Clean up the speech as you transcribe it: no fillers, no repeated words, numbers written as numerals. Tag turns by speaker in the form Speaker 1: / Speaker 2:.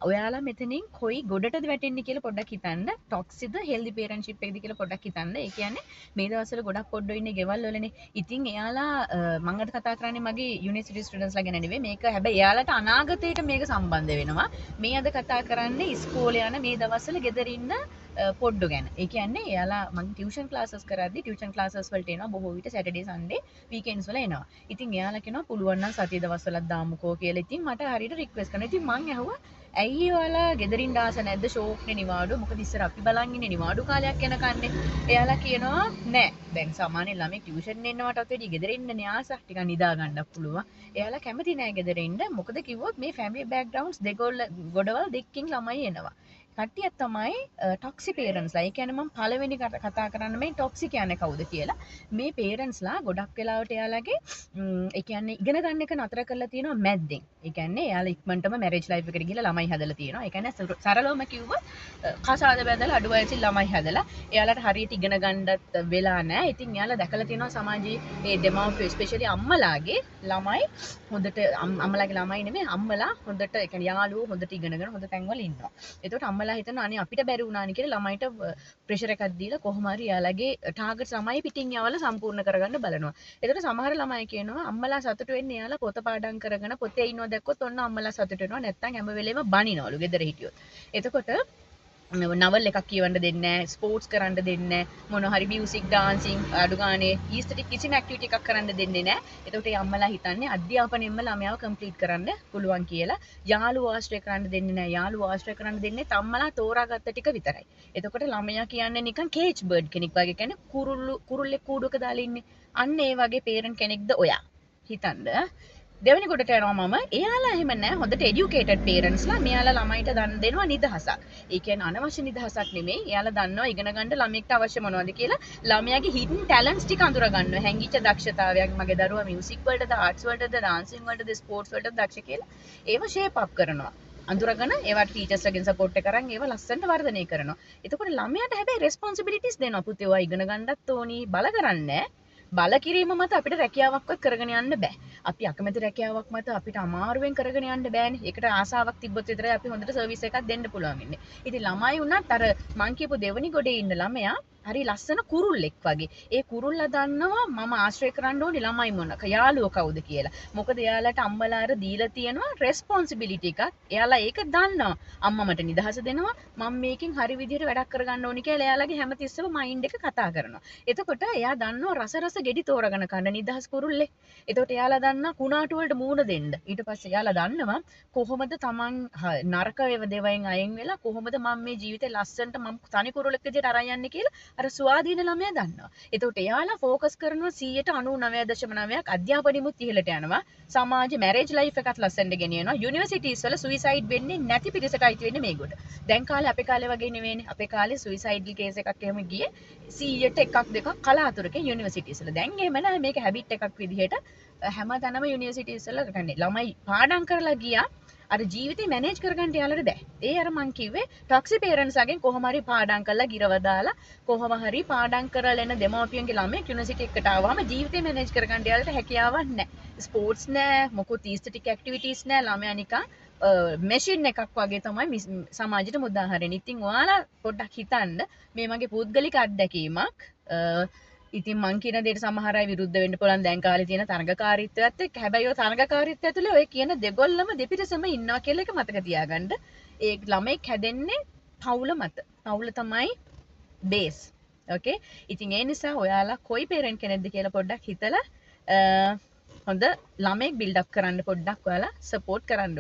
Speaker 1: ඔයාලා මෙතනින් කොයි ගොඩටද වැටෙන්නේ කියලා පොඩ්ඩක් හිතන්න. ටොක්සික්ද හෙල්දි පේරන්ට්ෂිප් එකද කියලා පොඩ්ඩක් හිතන්න. ඒ කියන්නේ මේ දවස්වල ගොඩක් පොඩ්ඩෝ ඉන්නේ ගෙවල් වලනේ. ඉතින් එයාලා මම අද කතා කරන්නේ මගේ යුනිවර්සිටි ස්ටුඩන්ට්ස්ලා ගැන නෙවෙයි. මේක හැබැයි එයාලට අනාගතයට මේක සම්බන්ධ වෙනවා. මේ අද කතා කරන්නේ ඉස්කෝලේ යන මේ දවස්වල ගෙදර ඉන්න පොඩ්ඩෝ ගැන. ඒ කියන්නේ එයාලා මම ටියුෂන් ක්ලාසස් කරද්දි ටියුෂන් ක්ලාසස් වලට එනවා බොහෝ විට සැටර්ඩේ සන්ඩේ වීකෙන්ඩ්ස් වල එනවා. ඉතින් එයාලා කියනවා පුළුවන් නම් සතිය දවස්වලක් දාමුකෝ කියලා. ඉතින් මට හරියට රික්වෙස්ට් කරනවා. ඉතින් මං ඇහුවා ඇයි ඔයාලා ගෙදරින් ආස නැද්ද ෂෝක්නේ නිවාඩු? මොකද ඉස්සර අපි බලන් ඉන්නේ නිවාඩු කාලයක් යනකන්නේ. එයාලා කියනවා නෑ. දැන් සාමාන්‍ය ළමයි ටියුෂන් එන්නවටත් වැඩි ගෙදර ඉන්නනේ ආස. ටිකක් නිදා ගන්නත් පුළුවන්. එයාලා කැමති නෑ ගෙදර ඉන්න. මොකද කිව්වොත් මේ ෆැමිලි බෑග්ග්‍රවුන්ඩ්ස් ගොඩවල් දෙකකින් ළමයි එනවා. කට්ටියක් තමයි ටොක්සි පේරන්ට්ස්ලා. ඒ කියන්නේ මම පළවෙනි කතා කරන්න මේ ටොක්සි කියන්නේ කවුද කියලා. මේ පේරන්ට්ස්ලා ගොඩක් වෙලාවට එයාලගේ ඒ කියන්නේ ඉගෙන ගන්න එක නතර කරලා තියෙනවා මැද්දෙන්. ඒ කියන්නේ එයාලා ඉක්මනටම මැරේජ් ලයිෆ් එකට ගිහලා ළමයි හදලා තියෙනවා. ඒ කියන්නේ සරලවම කිව්වොත් කසාද බැඳලා අඩු වයසින් ළමයි හදලා එයාලට හරියට ඉගෙන ගන්නත් වෙලා නැහැ. ඉතින් එයාලා දැකලා තියෙනවා සමාජයේ මේ දෙමාපියෝ ස්පෙෂලි අම්මලාගේ ළමයි හොඳට අම්මලාගේ ළමයි නෙමෙයි අම්මලා හොඳට ඒ කියන්නේ යාළුවෝ හොඳට ඉගෙනගෙන හොඳ තැන්වල ඉන්නවා. එතකොට අම්මලා හිතනවා අනේ අපිට බැරි වුණානේ කියලා ළමයිට ප්‍රෙෂර් එකක් දීලා කොහොම හරි යාළගේ ටාගට්ස් ළමයි පිටින් යවලා සම්පූර්ණ කරගන්න බලනවා. එතකොට සමහර ළමයි කියනවා අම්මලා සතුටු වෙන්නේ යාලා පොත පාඩම් කරගෙන පොතේ ඉන්නවා දැක්කොත් ඔන්න අම්මලා සතුටු වෙනවා. නැත්තම් හැම වෙලේම බනිනවලු ගෙදර හිටියොත්. එතකොට නවල් එකක් කියවන්න දෙන්නේ නැහැ, ස්පෝර්ට්ස් කරන්න දෙන්නේ නැහැ, මොන හරි මියුසික් ඩාන්සින් අඩු ගානේ ඊස්තටික් කිසිම ඇක්ටිවිටි එකක් කරන්න දෙන්නේ නැහැ. එතකොට මේ අම්මලා හිතන්නේ අධ්‍යාපනයෙන්ම ළමයාව කම්ප්ලීට් කරන්න පුළුවන් කියලා. යාළුවෝ ආශ්‍රය කරන්න දෙන්නේ නැහැ. යාළුවෝ ආශ්‍රය කරන්න දෙන්නේ අම්මලා තෝරාගත්ත ටික විතරයි. එතකොට ළමයා කියන්නේ නිකන් කේජ් බර්ඩ් කෙනෙක් වගේ. කියන්නේ කුරුල්ලෙක් කූඩුවක දාලා ඉන්නේ. අන්න ඒ වගේ පේරන්ට් කෙනෙක්ද ඔයා. හිතන්න. දෙවෙනි කොටට යනවා මම එයාලා එහෙම නැහැ හොඳට එඩියුකේටඩ් පේරන්ට්ස්ලා මෙයාලා ළමයිට දන් දෙනවා නිදහසක්. ඒ කියන්නේ අනවශ්‍ය නිදහසක් නෙමෙයි. එයාලා දන්නවා ඉගෙන ගන්න ළමෙක්ට අවශ්‍ය මොනවද කියලා ළමයාගේ හිඩන් ටැලන්ට්ස් ටික අඳුර ගන්නවා. හැංගිච්ච දක්ෂතාවයක් මගේ දරුවා මියුසික් වලටද ආර්ට්ස් වලටද ඩාන්සින් වලටද ස්පෝර්ට්ස් වලටද දක්ෂ කියලා. ඒව ෂේප් අප් කරනවා. අඳුරගෙන ඒවට ටීචර්ස්ලාගෙන් සපෝට් එක කරන් ඒව ලස්සනට වර්ධනය කරනවා. එතකොට ළමයාට හැබැයි රෙස්පොන්සිබිලිටිස් දෙනවා. පුතේ ඔයා ඉගෙන ගන්නත් ඕනි බල කරන්නේ බල කිරීම මත අපිට රැකියාවක්වත් කරගෙන යන්න බෑ. අපි අකමැති රැකියාවක් මත අපිට අමාරුවෙන් කරගෙන යන්න බෑනේ. ඒකට ආසාවක් තිබ්බොත් විතරයි අපි හොඳට සර්විස් එකක් දෙන්න පුළුවන් වෙන්නේ. ඉතින් ළමයි වුණත් අර මං කියපු දෙවනි ගොඩේ ඉන්න ළමයා හරි ලස්සන කුරුල්ලෙක් වගේ. ඒ කුරුල්ලා දන්නවා මම ආශ්‍රය කරන්න ඕනේ ළමයි මොනක යාළුවෝ කවුද කියලා. මොකද එයාලට අම්මලා අර දීලා තියෙනවා රෙස්පොන්සිබිලිටි එකක්. එයාලා ඒක දන්නවා. අම්මා මට නිදහස දෙනවා. මම මේකෙන් හරි විදිහට වැඩක් කරගන්න ඕනේ කියලා එයාලගේ හැමතිස්සෙම මයින්ඩ් එක කතා කරනවා. එතකොට එයා දන්නවා රස ගෙඩි තෝරගෙන කන්න නිදහස් කුරුල්ලෙක්. එතකොට එයාලා දන්නවා කුණාටු වලට මූණ දෙන්න. ඊට පස්සේ එයාලා දන්නවා කොහොමද තමන් නරක දේවයෙන් අයින් වෙලා කොහොමද මම මේ ජීවිතේ ලස්සනට මම තනි කුරුල්ලෙක් විදිහට අරන් යන්නේ කියලා අර ස්වාධීන ළමයා දන්නවා. එතකොට එයාලා ફોකස් කරනවා 99.9ක් අධ්‍යාපනෙමුත් ඉහළට යනවා. සමාජ මැරේජ් ලයිෆ් එකත් ලස්සනට ගෙනියනවා. යුනිවර්සිටිස් වල සුයිසයිඩ් වෙන්නේ නැති පිරිසට අයිති වෙන්නේ මේකට. දැන් කාලේ අපේ කාලේ වගේ නෙවෙයිනේ. අපේ කාලේ සුයිසයිඩ් කේස් එකක් එහෙම ගියේ 100ට එකක් දෙකක් කලාතුරකින් යුනිවර්සිටිස් වල. දැන් එහෙම නැහැ මේක හැබිට් එකක් විදිහට හැමතැනම යුනිවර්සිටිස් වල කරන්නේ. ළමයි පාඩම් කරලා ගියා අර ජීවිතේ මැනේජ් කරගන්න යාළුවට බෑ. ඒ අර මං කිව්වේ ටොක්සි පේරන්ට්ස්ලාගෙන් කොහොම හරි පාඩම් කරලා ගිරව දාලා කොහොම හරි පාඩම් කරලා එන දෙමව්පියන්ගේ ළමයි යුනිවර්සිටි එකට ආවම ජීවිතේ මැනේජ් කරගන්න යාළුවට හැකියාවක් නැහැ. ස්පෝර්ට්ස් නැහැ, මොකුත් ඊස්තටික් ඇක්ටිවිටීස් නැහැ. ළමයා නිකන් මැෂින් එකක් වගේ තමයි සමාජයට උදාහරණ. ඉතින් ඔයාලා පොඩ්ඩක් හිතන්න මේ මගේ පුද්ගලික අත්දැකීමක්. ඉතින් මං කියන දේට සමහර අය විරුද්ධ වෙන්න පුළුවන් දැන් කාලේ තියෙන තරඟකාරීත්වයත් එක්ක. හැබැයි ඔය තරඟකාරීත්වය ඇතුලේ ඔය කියන දෙගොල්ලම දෙපිටසම ඉන්නවා කියලා එක මතක තියාගන්න. ඒ ළමෙක් හැදෙන්නේ පවුල මත. පවුල තමයි බේස්. ඕකේ. ඉතින් ඒ නිසා ඔයාලා කොයි පේරන්ට් කෙනෙක්ද කියලා පොඩ්ඩක් හිතලා හොඳ ළමෙක් බිල්ඩ් අප් කරන්න පොඩ්ඩක් ඔයාලා සපෝට් කරන්න.